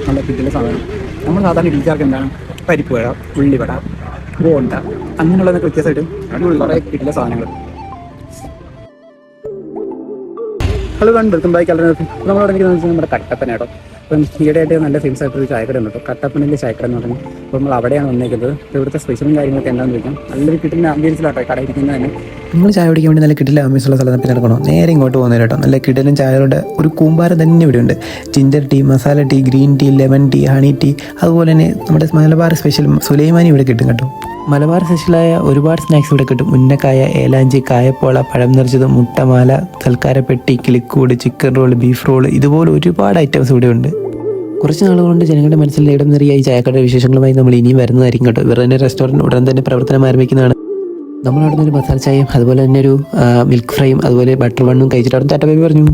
നല്ല കിട്ടിയ സാധനം. നമ്മൾ സാധാരണ ഇടിച്ചാർക്ക് എന്താണ് പരിപ്പ് വട, ഉള്ളിവട, ബോണ്ട അങ്ങനെയുള്ളതൊക്കെ വ്യത്യാസമായിട്ട് കുറേ കിട്ടിയ സാധനങ്ങൾ. അത് കണ്ട് വെൽക്കം നമ്മളവിടെ എനിക്ക് വെച്ചാൽ നമ്മുടെ കട്ടപ്പന കേട്ടോ. അപ്പം ഈയിടെയായിട്ട് നല്ല ഫേമസ് ആയിട്ടൊരു ചായക്കട ഉണ്ട് കേട്ടോ, കട്ടപ്പനയിലെ ചായക്കട എന്ന് പറഞ്ഞാൽ. അപ്പോൾ നമ്മൾ അവിടെയാണ് വന്നേക്കുന്നത്. അപ്പോൾ ഇവിടുത്തെ സ്പെഷ്യലും കാര്യങ്ങളൊക്കെ എന്താണെന്ന് ചോദിക്കാം. നല്ലൊരു കിട്ടുന്ന ആംബിയൻസിലാട്ടോ കട ഇരിക്കുന്നത് തന്നെ. നിങ്ങൾ ചായ കുടിക്കാൻ വേണ്ടി നല്ല കിടിലൻ ആംബിയൻസുള്ള സ്ഥലത്ത് നടക്കണോ, നേരെ ഇങ്ങോട്ട് പോകുന്നത് കേട്ടോ. നല്ല കിടിലൻ ചായകളുടെ ഒരു കൂമ്പാരം തന്നെ ഇവിടെ ഉണ്ട്. Ginger tea, masala tea, green tea, lemon tea, honey tea, അതുപോലെ തന്നെ നമ്മുടെ മലബാർ സ്പെഷ്യൽ സുലൈമാനി ഇവിടെ കിട്ടും കേട്ടോ. മലബാർ സ്പെഷ്യലായ ഒരുപാട് സ്നാക്സ് ഇവിടെ കിട്ടും. ഉന്നക്കായ, ഏലാഞ്ചി, കായപ്പോള, പഴം നിറച്ചത്, മുട്ടമാല, സൽക്കാരപ്പെട്ടി, കിളിക്കൂട്, ചിക്കൻ റോൾ, ബീഫ് റോൾ, ഇതുപോലെ ഒരുപാട് ഐറ്റംസ് ഇവിടെ ഉണ്ട്. കുറച്ച് നാളുകൾ കൊണ്ട് ജനങ്ങളുടെ മനസ്സിൽ ഇടം നിറയെ ഈ ചായക്കടയുടെ വിശേഷങ്ങളുമായി നമ്മൾ ഇനിയും വരുന്നതായിരിക്കും കേട്ടോ. ഇവർ തന്നെ റെസ്റ്റോറൻറ്റ് ഉടൻ തന്നെ പ്രവർത്തനം ആരംഭിക്കുന്നതാണ്. നമ്മളവിടെ നിന്ന് ഒരു മസാല ചായയും അതുപോലെ തന്നെ ഒരു മിൽക്ക് ഫ്രൈയും അതുപോലെ ബട്ടർ ബണ്ണും കഴിച്ചിട്ട് അവിടെ ടാറ്റ ബൈ പറഞ്ഞു.